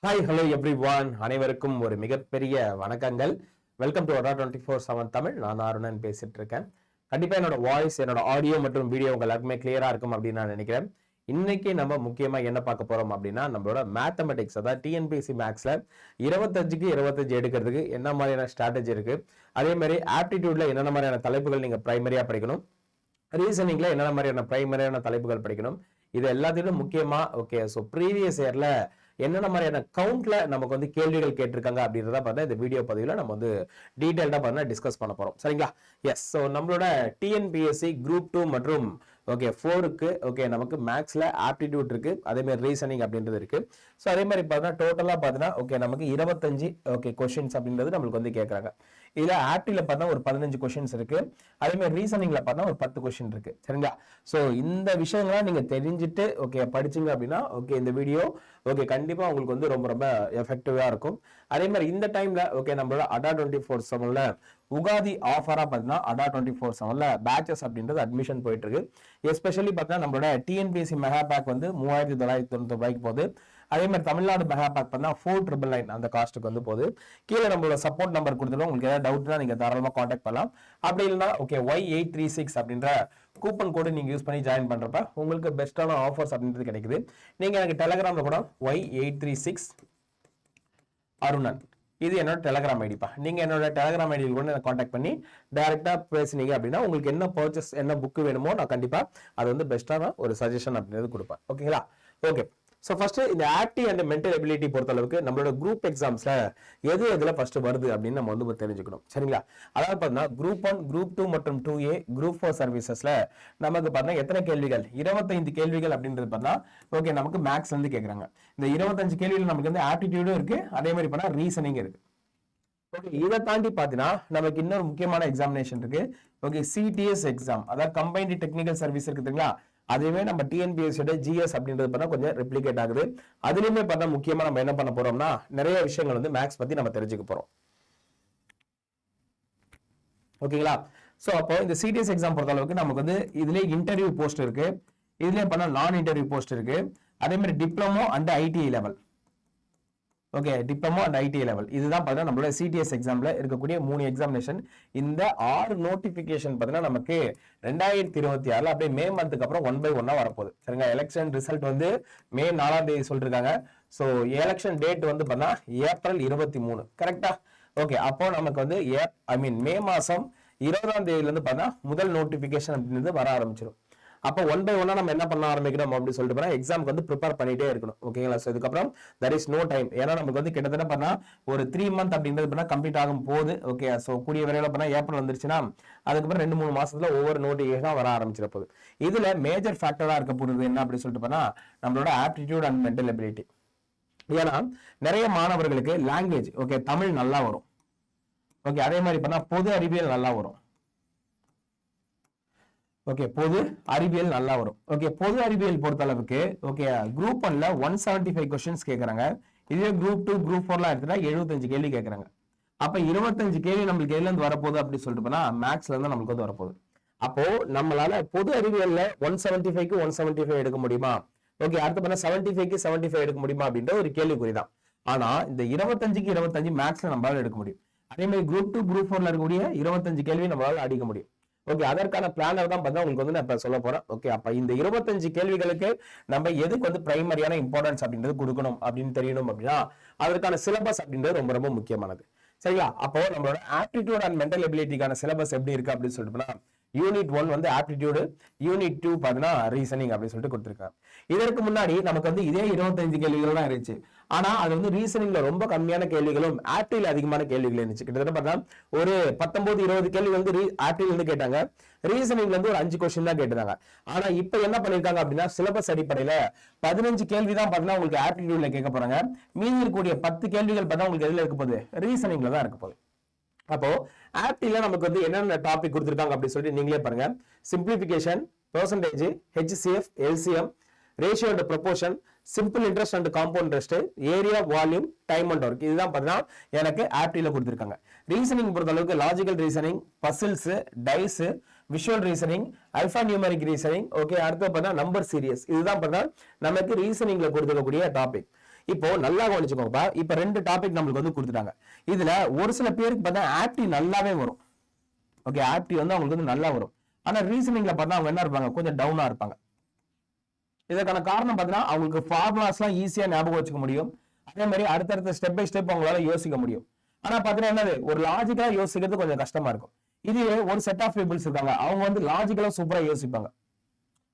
Hi hello every one, அனைவருக்கும் ஒரு மிகப்பெரிய வணக்கங்கள். வெல்கம் டு அடா 24/7 தமிழ். நான் அருணன் பேசிட்டு இருக்கேன். கண்டிப்பா என்னோட வாய்ஸ், என்னோட ஆடியோ மற்றும் வீடியோ உங்க எல்லாருக்குமே கிளியரா இருக்கும் அப்படின்னு நான் நினைக்கிறேன். இன்னைக்கு நம்ம முக்கியமா என்ன பார்க்க போறோம் அப்படின்னா, நம்மளோட மேத்தமெட்டிக்ஸ், அதாவது டிஎன்பிஎஸ்சி மேக்ஸ்ல 25க்கு 25 எடுக்கிறதுக்கு என்ன மாதிரியான ஸ்ட்ராட்டஜி இருக்கு, அதே மாதிரி ஆப்டிடியூட்ல என்னென்ன மாதிரியான தலைப்புகள் நீங்க பிரைமரியா படிக்கணும், ரீசனிங்ல என்னென்ன மாதிரியான பிரைமரியான தலைப்புகள் படிக்கணும், இது எல்லாத்தையும் முக்கியமா ஓகே. ஸோ ப்ரீவியஸ் இயர்ல என்னென்ன மாதிரியான கவுண்ட்ல நமக்கு வந்து கேள்விகள் கேட்டிருக்காங்க அப்படின்றத பார்த்தா இந்த வீடியோ பதிவில் நம்ம வந்து டீடைல்டா பார்த்தா டிஸ்கஸ் பண்ண போறோம். சரிங்களா? எஸ். ஸோ நம்மளோட டிஎன்பிஎஸ்சி குரூப் 2 மற்றும் ஓகே 4க்கு ஓகே நமக்கு மேக்ஸ்ல ஆப்டிடியூட் இருக்கு, அதே மாதிரி ரீசனிங் அப்படின்றது இருக்கு. ஸோ அதே மாதிரி பார்த்தா டோட்டலா பார்த்தீங்கன்னா ஓகே நமக்கு 25 ஓகே கொஸ்டின்ஸ் அப்படின்றது நம்மளுக்கு வந்து கேட்கறாங்க. இதுல ஆப்டில பார்த்தா ஒரு 15 கொஸ்டின்ஸ் இருக்கு, அதே மாதிரி ரீசனிங்ல பார்த்தா ஒரு 10 கொஸ்டின் இருக்கு. சரிங்களா? ஸோ இந்த விஷயங்கள்லாம் நீங்க தெரிஞ்சுட்டு ஓகே படிச்சீங்க அப்படின்னா ஓகே இந்த வீடியோ ஓகே கண்டிப்பா உங்களுக்கு வந்து ரொம்ப ரொம்ப எஃபெக்டிவா இருக்கும். அதே மாதிரி இந்த டைம்ல ஓகே நம்மளோட அடா 24/7ல உகாதி ஆஃபரா பார்த்தீங்கன்னா அடா 24/7ல பேச்சஸ் அப்படின்றது அட்மிஷன் போயிட்டு இருக்கு. எஸ்பெஷலி பார்த்தீங்கன்னா நம்மளோட டிஎன்பிஎஸ்சி மெகா பேக் வந்து 3990 போகுது. அதே மாதிரி தமிழ்நாடு மெகா பேக் பார்த்தா 4999 அந்த காஸ்ட்டுக்கு வந்து போகுது. கீழே நம்மளோட சப்போர்ட் நம்பர் கொடுத்துருவோம். உங்களுக்கு ஏதாவது டவுட்னா நீங்க தாராளமா காண்டாக்ட் பண்ணலாம். அப்படி இல்லைன்னா ஓகே Y836 அப்படின்ற கூப்பன் கோடு நீங்க யூஸ் பண்ணி ஜாயின் பண்றப்ப உங்களுக்கு பெஸ்டான ஆஃபர்ஸ் அப்படின்றது கிடைக்குது. நீங்க எனக்கு டெலிகிராம்ல கூட Y836 அருணன், இது என்னோட டெலிகிராம் ஐடிப்பா. நீங்க என்னோட டெலிகிராம் ஐடியில் கூட கான்டாக்ட் பண்ணி டைரக்டா பேசுனீங்க அப்படின்னா உங்களுக்கு என்ன பர்ச்சேஸ் என்ன புக் வேணுமோ நான் கண்டிப்பா அது வந்து பெஸ்டான ஒரு சஜஷன் அப்படின்றது கொடுப்பேன். ஓகேங்களா? ஓகே. ஸோ ஃபர்ஸ்ட் இந்த ஆக்டிவ் அண்ட் மென்டல் எபிலிட்டி பொறுத்த அளவுக்கு நம்மளோட குரூப் எக்ஸாம்ஸ்ல எது எதுல ஃபர்ஸ்ட் வருது அப்படின்னு நம்ம வந்து தெரிஞ்சுக்கணும். சரிங்களா? அதாவது பார்த்தீங்கன்னா குரூப் 1, குரூப் 2 மற்றும் 2A, குரூப் 4 சர்வீசஸ்ல நமக்கு பார்த்தீங்கன்னா எத்தனை கேள்விகள், 25 கேள்விகள் அப்படின்றது பார்த்தா ஓகே நமக்கு மேக்ஸ்ல இருந்து கேட்கறாங்க. இந்த 25 கேள்விகள் நமக்கு வந்து ஆப்டிடியூடும் இருக்கு, அதே மாதிரி பார்த்தா ரீசனிங் இருக்கு. ஓகே, இதை தாண்டி பாத்தீங்கன்னா நமக்கு இன்னொரு முக்கியமான எக்ஸாமினேஷன் இருக்கு. ஓகே, சிடிஎஸ் எக்ஸாம், அதாவது கம்பைன்டு டெக்னிக்கல் சர்வீஸ் இருக்குதுங்களா, அதுவே நம்ம டிஎன்பிஎஸ்சியோட ஜிஎஸ் அப்படின்றது பார்த்தா கொஞ்சம் ரெப்ளிகேட் ஆகுது. அதுலயுமே பார்த்தா முக்கியமா நம்ம என்ன பண்ண போறோம்னா நிறைய விஷயங்கள் வந்து மேக்ஸ் பத்தி நம்ம தெரிஞ்சுக்க போறோம். ஓகேங்களா? சோ அப்போ இந்த சிடிஎஸ் எக்ஸாம் பொறுத்த அளவுக்கு நமக்கு வந்து இதுல இன்டர்வியூ போஸ்ட் இருக்கு, இதுலயே பண்ணா நான் இன்டர்வியூ போஸ்ட் இருக்கு, அதே மாதிரி diploma and ITI level. Okay, diploma and ITI level, இதுதான் பார்த்தீங்கன்னா நம்மளோட சிடிஎஸ் எக்ஸாம்ல இருக்கக்கூடிய 3 எக்ஸாமினேஷன். இந்த 6 நோட்டிபிகேஷன் பார்த்தீங்கன்னா நமக்கு 2026 அப்படியே மே மந்த்துக்கு அப்புறம் 1 by 1 வரப்போகுது. சரிங்க? எலெக்ஷன் ரிசல்ட் வந்து மே 4ஆம் தேதி சொல்லிருக்காங்க. ஸோ எலெக்ஷன் டேட் வந்து பார்த்தா ஏப்ரல் 23. கரெக்டா? ஓகே, அப்போ நமக்கு வந்து மே மாசம் 20ஆம் தேதியில இருந்து பார்த்தா முதல் நோட்டிபிகேஷன் அப்படின்றது வர ஆரம்பிச்சிடும். அப்போ 1 by 1 நம்ம என்ன பண்ண ஆரம்பிக்கணும் அப்படின்னு சொல்லிட்டு எக்ஸாம்க்கு வந்து ப்ரிப்பேர் பண்ணிட்டே இருக்கணும். ஓகேங்களா? ஸோ இதுக்கப்புறம் there is no time. ஏன்னா நமக்கு வந்து கிட்டத்தட்ட பண்ணா ஒரு 3 month அப்படின்றது பண்ணா கம்ப்ளீட் ஆகும் போகுது. ஓகே, ஸோ கூடிய விரைவில் பண்ணா ஏப்ரல் வந்துருச்சுன்னா அதுக்கப்புறம் 2-3 மாசத்துல ஒவ்வொரு நோட்டிஃபிகேஷன் வர ஆரம்பிச்சிட போகுது. இதுல மேஜர் ஃபேக்டரா இருக்க போறது என்ன அப்படின்னு சொல்லிட்டு பண்ணா நம்மளோட ஆப்டிடியூட் அண்ட் மென்டல் எபிலிட்டி. ஏன்னா நிறைய மாணவர்களுக்கு லாங்குவேஜ் ஓகே தமிழ் நல்லா வரும். ஓகே, அதே மாதிரி பண்ணா பொது அறிவியல் நல்லா வரும். ஓகே, பொது அறிவியல் நல்லா வரும். ஓகே, பொது அறிவியல் பொறுத்த அளவுக்கு ஓகே குரூப் 1ல 175 கொஸ்டின்ஸ் கேட்கறாங்க. இதே குரூப் 2, குரூப் 4லாம் எடுத்துட்டா 75 கேள்வி கேட்கறாங்க. அப்ப 25 கேள்வி நம்மளுக்கு எதுல இருந்து வரப்போகுது அப்படின்னு சொல்லிட்டு போனா மேக்ஸ்ல இருந்து நம்மளுக்கு வந்து வரப்போகுது. அப்போ நம்மளால பொது அறிவியல்ல 175க்கு 175 எடுக்க முடியுமா? ஓகே, அடுத்து பண்ண 75க்கு 75 எடுக்க முடியுமா அப்படின்ற ஒரு கேள்விக்குறிதான். ஆனா இந்த 25க்கு 25 மேக்ஸ்ல நம்மளால எடுக்க முடியும். அதே மாதிரி குரூப் 2, குரூப் 4ல இருக்கக்கூடிய 25 கேள்வி நம்மளால அடிக்க முடியும். ஓகே, அதற்கான பிளானர் தான் பார்த்தா உங்களுக்கு வந்து நான் இப்ப சொல்ல போறேன். ஓகே, அப்ப இந்த 25 கேள்விகளுக்கு நம்ம எதுக்கு வந்து பிரைமரியான இம்பார்ட்டன்ஸ் அப்படின்றது கொடுக்கணும் அப்படின்னு தெரியணும் அப்படின்னா அதற்கான சிலபஸ் அப்படின்றது ரொம்ப ரொம்ப முக்கியமானது. சரிங்களா? அப்போ நம்மளோட ஆப்டிடியூட் அண்ட் மென்டல் எபிலிட்டிக்கான சிலபஸ் எப்படி இருக்கு அப்படின்னு சொல்லிட்டு யூனிட் 1 வந்து ஆப்டிடியூடு, யூனிட் 2 பாத்தீங்கன்னா ரீசனிங் அப்படின்னு சொல்லிட்டு கொடுத்திருக்காங்க. இதற்கு முன்னாடி நமக்கு வந்து இதே 25 கேள்விகள் தான் இருந்துச்சு. ஆனா அது வந்து ரீசனிங்ல ரொம்ப கம்மியான கேள்விகளும் ஆப்டில அதிகமான கேள்விகள் இருந்துச்சு. கிட்டத்தட்ட பார்த்தா ஒரு 19-20 கேள்வி வந்து ஆப்டில இருந்து கேட்டாங்க, ரீசனிங்ல இருந்து ஒரு 5 கொஸ்டின் தான் கேட்டாங்க. ஆனா இப்ப என்ன பண்ணிருக்காங்க அப்படின்னா சிலபஸ் அடிப்படையில 15 கேள்வி தான் பார்த்தீங்கன்னா உங்களுக்கு ஆப்டிடியூட்ல கேட்க போறாங்க. மீதி இருக்கக்கூடிய 10 கேள்விகள் பார்த்தா உங்களுக்கு எதுல இருக்க போகுது, ரீசனிங்ல தான் இருக்க போகுது. அப்போ ஆப்டில நமக்கு வந்து என்னென்ன டாபிக் கொடுத்திருக்காங்க அப்படின்னு சொல்லிட்டு நீங்களே பாருங்க. Simplification, percentage, HCF, LCM, ratio and proportion, simple interest and compound interest, area, volume, time and work, இதுதான் பார்த்தீங்கன்னா எனக்கு ஆப்டில கொடுத்திருக்காங்க. ரீசனிங் பொறுத்த அளவுக்கு logical reasoning, puzzles, dice, visual reasoning, alphanumeric reasoning, okay, அடுத்து பார்த்தா நம்பர் சீரியஸ், இதுதான் பார்த்தா நமக்கு ரீசனிங்ல கொடுத்துக்கக்கூடிய டாபிக். இப்போ நல்லா கவனிச்சுக்கோங்கப்பா. இப்ப 2 டாபிக் நம்மளுக்கு வந்து கொடுத்துட்டாங்க. இதுல ஒரு சில பேருக்கு பார்த்தா ஆப்டி நல்லாவே வரும். ஓகே, ஆப்டி வந்து அவங்களுக்கு வந்து நல்லா வரும். ஆனா ரீசனிங்ல பார்த்தா அவங்க என்ன இருப்பாங்க, கொஞ்சம் டவுனா இருப்பாங்க. இதற்கான காரணம் பார்த்தீங்கன்னா அவங்களுக்கு ஃபார்முலாஸ்லாம் ஈஸியா ஞாபகம் வச்சுக்க முடியும். அதே மாதிரி அடுத்தடுத்த ஸ்டெப் பை ஸ்டெப் அவங்களால யோசிக்க முடியும். ஆனா பாத்தீங்கன்னா என்னது, ஒரு லாஜிக்கலா யோசிக்கிறது கொஞ்சம் கஷ்டமா இருக்கும். இதுவே ஒரு செட் ஆஃப் பீப்புள்ஸ் இருக்காங்க, அவங்க வந்து லாஜிக்கலா சூப்பரா யோசிப்பாங்க.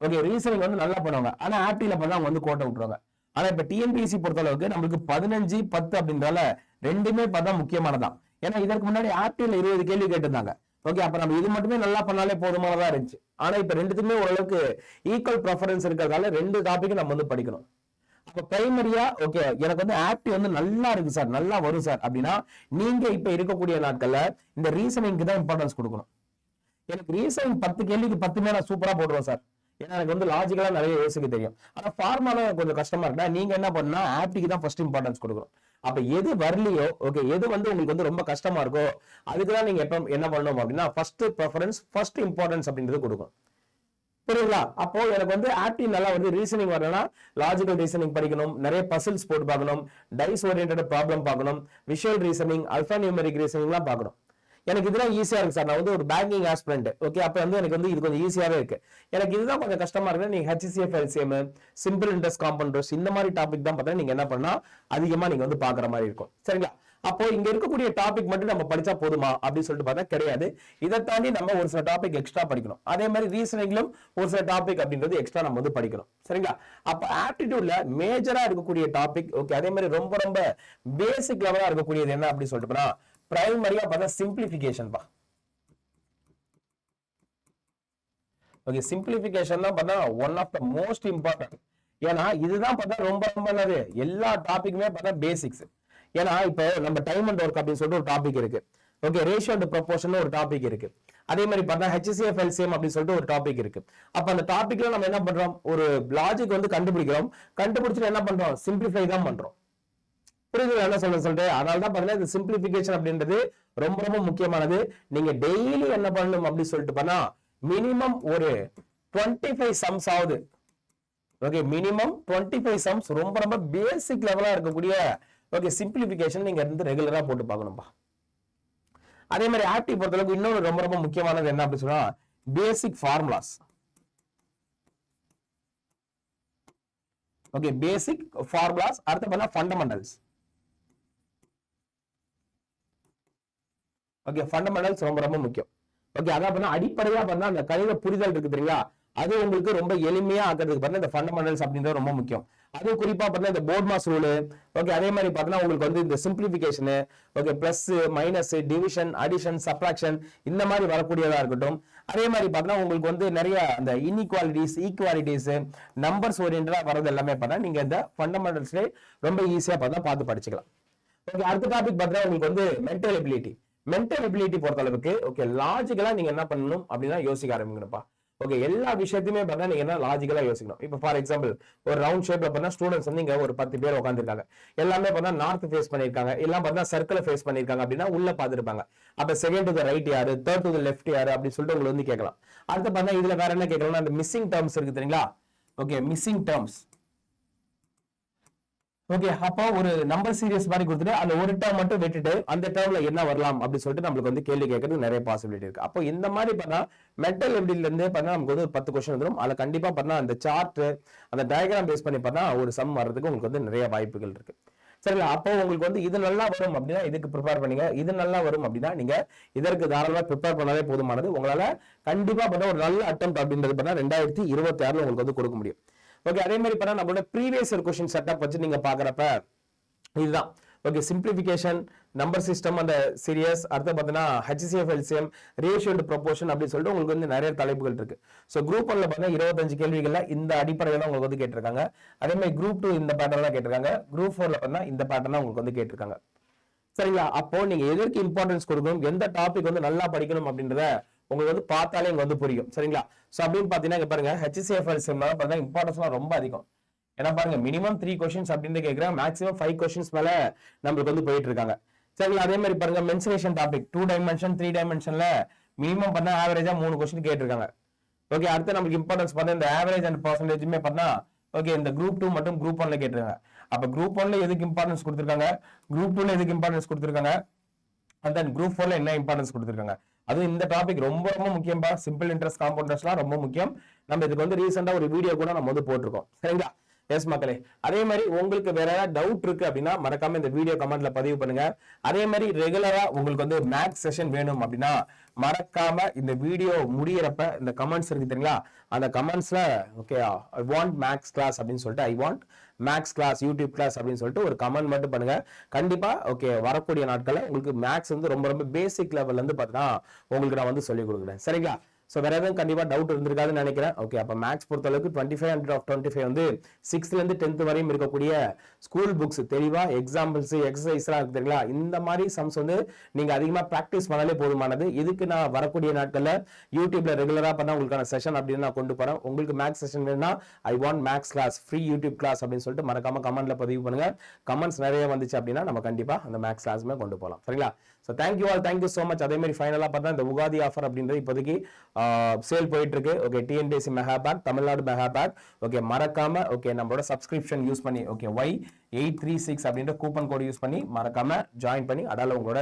ஓகே, ரீசனிங் வந்து நல்லா பண்ணுவாங்க. ஆனா ஆப்டில பண்ணா அவங்க வந்து கோட்டை விட்டுருவாங்க. ஆனா இப்ப டிஎன்பிஎஸ்சி பொறுத்த அளவுக்கு நம்மளுக்கு 15, 10 அப்படின்றால ரெண்டுமே பார்த்தா முக்கியமானதான். ஏன்னா இதற்கு முன்னாடி ஆப்டில 20 கேள்வி கேட்டிருந்தாங்க. ஓகே, அப்ப நம்ம இது மட்டுமே நல்லா பண்ணாலே போதுமானதா இருந்துச்சு. ஆனா இப்ப ரெண்டுத்துக்குமே ஓரளவுக்கு ஈக்குவல் ப்ரெஃபரன்ஸ் இருக்கிறதால 2 டாபிக் நம்ம வந்து படிக்கணும். அப்ப பிரைமரியா ஓகே எனக்கு வந்து ஆப்டி வந்து நல்லா இருக்கு சார், நல்லா வரும் சார் அப்படின்னா நீங்க இப்ப இருக்கக்கூடிய நாட்கள்ல இந்த ரீசனிங்க்கு தான் இம்பார்ட்டன்ஸ் கொடுக்கணும். எனக்கு ரீசனிங் 10 கேள்விக்கு 10 நான் சூப்பரா போடுவேன் சார், ஏன்னா எனக்கு வந்து லாஜிக்கலா நிறைய யோசிக்க தெரியும். ஆனா ஃபார்முலா கொஞ்சம் கஷ்டமா இருக்குன்னா நீங்க என்ன பண்ணா ஆப்டிக்கு தான் ஃபர்ஸ்ட் இம்பார்ட்டன்ஸ் கொடுக்கணும். அப்ப எது வரலையோ ஓகே, எது வந்து உங்களுக்கு வந்து ரொம்ப கஷ்டமா இருக்கோ அதுக்குதான் நீங்க எப்ப என்ன பண்ணணும் அப்படின்னா ஃபர்ஸ்ட் ப்ரெஃபரன்ஸ், ஃபர்ஸ்ட் இம்பார்ட்டன்ஸ் அப்படின்றது கொடுக்கணும். புரியுங்களா? அப்போ எனக்கு வந்து ஆப்டி நல்லா வந்து ரீசனிங் வரணும்னா லாஜிக்கல் ரீசனிங் படிக்கணும், நிறைய பசில்ஸ் போட்டு பார்க்கணும், டைஸ் ஓரியன்டட் ப்ராப்ளம் பார்க்கணும், விஷுவல் ரீசனிங், அல்பா நியூமெரிக் ரீசனிங்லாம் பார்க்கணும். எனக்கு இதெல்லாம் ஈஸியா இருக்கு சார், நான் வந்து ஒரு பேங்கிங் ஆஸ்பிரண்ட். ஓகே, அப்ப வந்து எனக்கு வந்து இது கொஞ்சம் ஈஸியாவே இருக்கு. எனக்கு இதுதான் கொஞ்சம் கஷ்டமா இருக்கு, நீங்க HCF LCM, simple interest compound இந்த மாதிரி டாபிக் தான் பார்த்தா நீங்க என்ன பண்ணா அதிகமா நீங்க வந்து பாக்குற மாதிரி இருக்கும். சரிங்களா? அப்போ இங்க இருக்கக்கூடிய டாபிக் மட்டும் நம்ம படிச்சா போதுமா அப்படின்னு சொல்லிட்டு பார்த்தா கிடையாது. இதை தாண்டி நம்ம ஒரு சில டாபிக் எக்ஸ்ட்ரா படிக்கணும். அதே மாதிரி ரீசனிங்லும் ஒரு சில டாபிக் அப்படின்றது எக்ஸ்ட்ரா நம்ம வந்து படிக்கணும். சரிங்களா? அப்ப ஆப்டிடியூட்ல மேஜரா இருக்கக்கூடிய டாபிக் ஓகே, அதே மாதிரி ரொம்ப ரொம்ப பேசிக் லெவலா இருக்கக்கூடியது என்ன அப்படின்னு சொல்லிட்டு பிரைமரியா பார்த்தா சிம்பிளிஃபிகேஷன் பா. ஓகே, சிம்பிளிஃபிகேஷன் தான் பார்த்தா one of the most important. ஏன்னா இதுதான் பார்த்தா ரொம்ப ரொம்ப என்னது, எல்லா டாபிக்குமே பார்த்தா பேசிக்ஸ். ஏன்னா இப்போ நம்ம டைம் அண்ட் ஒர்க் அப்படின்னு சொல்லிட்டு ஒரு டாபிக் இருக்கு. ஓகே, ரேஷியோ அண்ட் ப்ரொபோர்ஷன் ஒரு டாபிக் இருக்கு. அதே மாதிரி பார்த்தா HCF LCM அப்படின்னு சொல்லிட்டு ஒரு டாபிக் இருக்கு. அப்ப அந்த டாபிக்ல நம்ம என்ன பண்றோம், ஒரு லாஜிக் வந்து கண்டுபிடிக்கிறோம், கண்டுபிடிச்சிட்டு என்ன பண்றோம், சிம்பிளிஃபை தான் பண்றோம். புரியுது என்ன சொல்லிட்டு? அதனால தான் பாத்தீங்கன்னா இந்த சிம்பிளிஃபிகேஷன் அப்படின்றது ரொம்ப ரொம்ப முக்கியமானது. நீங்க டெய்லி என்ன பண்ணணும் அப்படின்னு சொல்லிட்டு பண்ணா மினிமம் ஒரு 25 சம்ஸ் ஆகுது. ஓகே, மினிமம் 25 சம்ஸ் ரொம்ப ரொம்ப பேசிக் லெவலா இருக்கக்கூடிய ஓகே சிம்பிளிஃபிகேஷன் நீங்க இருந்து ரெகுலரா போட்டு பார்க்கணும்பா. அதே மாதிரி ஆப்டி பொறுத்தளவுக்கு இன்னொரு ரொம்ப ரொம்ப முக்கியமானது என்ன அப்படின்னு சொன்னா பேசிக் ஃபார்முலாஸ். ஓகே, பேசிக் ஃபார்முலாஸ். அடுத்து பண்ணா ஃபண்டமெண்டல்ஸ். ஓகே, ஃபண்டமெண்டல்ஸ் ரொம்ப ரொம்ப முக்கியம். ஓகே, அதான் பண்ணா அடிப்படையா பண்ணா அந்த கணித புரிதல் இருக்கு தெரியுங்களா, அது உங்களுக்கு ரொம்ப எளிமையா ஆக்கிறதுக்கு பார்த்தா இந்த ஃபண்டமெண்டல்ஸ் அப்படின்றது ரொம்ப முக்கியம். அது குறிப்பா பார்த்தா இந்த போர்ட் மாஸ் ரூல். ஓகே, அதே மாதிரி பார்த்தா உங்களுக்கு வந்து இந்த simplification, okay plus minus, division, addition, subtraction இந்த மாதிரி வரக்கூடியதா இருக்கட்டும். அதே மாதிரி பார்த்தா உங்களுக்கு வந்து நிறைய அந்த இன்இக்வாலிட்டிஸ், ஈக்குவாலிட்டிஸ், நம்பர்ஸ் ஓரியன்டா வரது எல்லாமே பார்த்தா நீங்க இந்த ஃபண்டமெண்டல்ஸ்ல ரொம்ப ஈஸியா பார்த்தா பார்த்து படிச்சுக்கலாம். ஓகே, அடுத்த டாபிக் பார்த்தா உங்களுக்கு வந்து மென்டல் எபிலிட்டி. மென்டல் எபிலிட்டி பொறுத்த அளவுக்கு ஓகே லாஜிக்கலா நீங்க என்ன பண்ணணும் அப்படின்னா யோசிக்க ஆரம்பிக்கணும்ப்பா. ஓகே, எல்லா விஷயத்தையுமே பார்த்தா நீங்க என்ன லாஜிக்கலா யோசிக்கணும். இப்போ ஃபார் எக்ஸாம்பிள் ஒரு ரவுண்ட் ஷேப்ல பார்த்தா ஸ்டூடெண்ட்ஸ் வந்து இங்க ஒரு 10 பேர் உட்காந்துருக்காங்க. எல்லாமே பார்த்தா நார்த் ஃபேஸ் பண்ணிருக்காங்க, எல்லாம் பார்த்தா சர்க்கிள் ஃபேஸ் பண்ணிருக்காங்க அப்படின்னா உள்ள பாத்துருப்பாங்க. அப்ப செகண்ட் டு த ரைட் யாரு, தேர்ட் டு த லெஃப்ட் யாரு அப்படின்னு சொல்லிட்டு உங்களுக்கு வந்து கேட்கலாம். அடுத்து பார்த்தா இதுல வேற என்ன கேட்கலாம், அந்த மிஸ்ஸிங் டேர்ம்ஸ் இருக்கு தெரியுங்களா. Okay, missing terms. ஓகே, அப்போ ஒரு நம்பர் சீரியஸ் மாதிரி கொடுத்துட்டு அந்த ஒரு டேர்ம் மட்டும் விட்டுட்டு அந்த டேர்ம்ல என்ன வரலாம் அப்படின்னு சொல்லிட்டு நம்மளுக்கு வந்து கேள்வி கேட்கறதுக்கு நிறைய பாசிபிலிட்டி இருக்கு. அப்போ இந்த மாதிரி பண்ணா மென்டல் எபிலிட்டில இருந்து பண்ணா நமக்கு வந்து 10 கொஸ்டின் வந்துடும். அதுல கண்டிப்பா பண்ணா அந்த சார்ட், அந்த டயக்ராம் பேஸ் பண்ணி பண்ணா ஒரு சம் வர்றதுக்கு உங்களுக்கு வந்து நிறைய வாய்ப்புகள் இருக்கு. சரிங்களா? அப்போ உங்களுக்கு வந்து இது நல்லா வரும் அப்படின்னா இதுக்கு ப்ரிப்பேர் பண்ணீங்க, இது நல்லா வரும் அப்படின்னா நீங்க இதற்கு தாராளமா ப்ரிப்பேர் பண்ணாலே போதுமானது. உங்களால கண்டிப்பா பண்ண ஒரு நல்ல அட்டெம்ப்ட் அப்படின்றது பண்ணா 2026 உங்களுக்கு வந்து கொடுக்க முடியும். ஓகே, அதே மாதிரி பண்ணா நம்மளோட ப்ரீவியஸ் இயர் क्वेश्चन செட்டப் வச்சு நீங்க பாக்குறப்ப இதுதான். ஓகே, சிம்பிளிஃபிகேஷன், நம்பர் சிஸ்டம், அந்த சீரியஸ், அடுத்து பார்த்தீங்கன்னா HCF LCM, ratio and proportion அப்படின்னு சொல்லிட்டு உங்களுக்கு வந்து நிறைய தலைப்புகள் இருக்கு. ஸோ குரூப் 1ல பார்த்தீங்கன்னா 25 கேள்விகள்ல இந்த அடிப்படையில உங்களுக்கு வந்து கேட்டிருக்காங்க. அதே மாதிரி குரூப் 2 இந்த பேட்டர்ன் தான் கேட்டிருக்காங்க. குரூப் 4ல பார்த்தீங்கன்னா இந்த பேட்டர்ன் தான் உங்களுக்கு வந்து கேட்டிருக்காங்க. சரிங்களா? அப்போ நீங்க எதற்கு இம்பார்ட்டன்ஸ் கொடுக்கணும், எந்த டாபிக் வந்து நல்லா படிக்கணும் அப்படின்றத உங்களுக்கு வந்து பார்த்தாலே இங்க வந்து புரியும். சரிங்களா? சோ அப்படின்னு பாத்தீங்கன்னா பாருங்க HCF LCM பாத்தீங்கன்னா இம்பார்ட்டன்ஸ் ரொம்ப அதிகம். ஏன்னா பாருங்க மினிமம் 3 கொஸ்டின்ஸ் அப்படின்னு கேட்கிறேன், மேக்ஸிமம் 5 கொஸ்டின்ஸ் மேல நம்மளுக்கு வந்து போயிட்டு இருக்காங்க. சரிங்களா? அதே மாதிரி பாருங்க மென்சுரேஷன் டாபிக் 2 டைமென்ஷன் 3 டைமென்ஷன்ல மினிமம் பண்ணா ஆவரேஜா 3 கொஸ்டின் கேட்டிருக்காங்க. ஓகே, அடுத்து நமக்கு இம்பார்ட்டன்ஸ் பார்த்தா இந்த ஆவரேஜ் அண்ட் பர்சன்டேஜுமே பார்த்தா ஓகே இந்த குரூப் 2 மற்றும் குரூப் 1ல கேட்டிருக்காங்க. அப்ப குரூப் 1ல எதுக்கு இம்பார்ட்டன்ஸ் கொடுத்திருக்காங்க, குரூப் 2ல எதுக்கு இம்பார்ட்டன்ஸ் கொடுத்திருக்காங்க, and then குரூப் 4ல என்ன இம்பார்ட்டன்ஸ் கொடுத்திருக்காங்க. அதுவும் இந்த டாபிக் ரொம்ப ரொம்ப முக்கியம்பா. சிம்பிள் இன்ட்ரெஸ்ட் காம்பவுண்ட் இன்ட்ரெஸ்ட்லாம் ரொம்ப முக்கியம். நம்ம இதுக்கு வந்து ரீசெண்டா ஒரு வீடியோ கூட நம்ம வந்து போட்டிருக்கோம். சரிங்களா? எஸ் மக்களே, அதே மாதிரி உங்களுக்கு வேற ஏதாவது டவுட் இருக்கு அப்படின்னா மறக்காம இந்த வீடியோ கமெண்ட்ல பதிவு பண்ணுங்க. அதே மாதிரி ரெகுலரா உங்களுக்கு வந்து மேக்ஸ் செஷன் வேணும் அப்படின்னா மறக்காம இந்த வீடியோ முடியறப்ப இந்த கமெண்ட்ஸ் இருக்கு தெரியுங்களா, அந்த கமெண்ட்ஸ்ல okay I want maths class அப்படின்னு சொல்லிட்டு I want maths class YouTube class அப்படின்னு சொல்லிட்டு ஒரு கமெண்ட் மட்டும் பண்ணுங்க. கண்டிப்பா ஓகே வரக்கூடிய நாட்கள்ல உங்களுக்கு மேக்ஸ் வந்து ரொம்ப ரொம்ப பேசிக் லெவல்ல இருந்து பார்த்தீங்கன்னா உங்களுக்கு நான் வந்து சொல்லிக் கொடுக்குறேன். சரிங்களா? ஸோ வேற எதுவும் கண்டிப்பா டவுட் இருந்திருக்காதுன்னு நினைக்கிறேன். ஓகே, அப்போ மேக்ஸ் பொறுத்த அளவுக்கு 2500/25 வந்து 6th இருந்து 10th வரையும் இருக்கக்கூடிய ஸ்கூல் புக்ஸ் தெளிவா எக்ஸாம்பிள்ஸ் எக்ஸசைஸ்லாம் இருக்கு தெரியுங்களா, இந்த மாதிரி சம்ஸ் வந்து நீங்க அதிகமா பிராக்டிஸ் பண்ணாலே போதுமானது. இதுக்கு நான் வரக்கூடிய நாட்கள்ல யூடியூப்ல ரெகுலரா பண்ண உங்களுக்கான செஷன் அப்படின்னு நான் கொண்டு போறேன். உங்களுக்கு மேக்ஸ் செஷன் வேணும்னா I want maths class free YouTube class அப்படின்னு சொல்லிட்டு மறக்காம கமெண்ட்ல பதிவு பண்ணுங்க. கமெண்ட்ஸ் நிறைய வந்துச்சு அப்படின்னா நம்ம கண்டிப்பா அந்த மேக்ஸ் கிளாஸுமே கொண்டு போகலாம். சரிங்களா? So thank you all, thank you so much. அதே மாதிரி ஃபைனலாக பார்த்தா இந்த உகாதி ஆஃபர் அப்படின்றது இப்போதைக்கு சேல் போயிட்டு இருக்கு. Okay, TNPSC mega back, Tamil Nadu mega back. Okay, மறக்காம ஓகே நம்மளோட சப்ஸ்கிரிப்ஷன் யூஸ் பண்ணி ஓகே Y836 அப்படின்ற கூப்பன் கோட் யூஸ் பண்ணி மறக்காம ஜாயின் பண்ணி அதால உங்களோட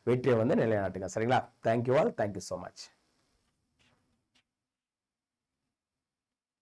வெற்றியை வந்து நிலைநாட்டுங்க. சரிங்களா? Thank you all, thank you so much.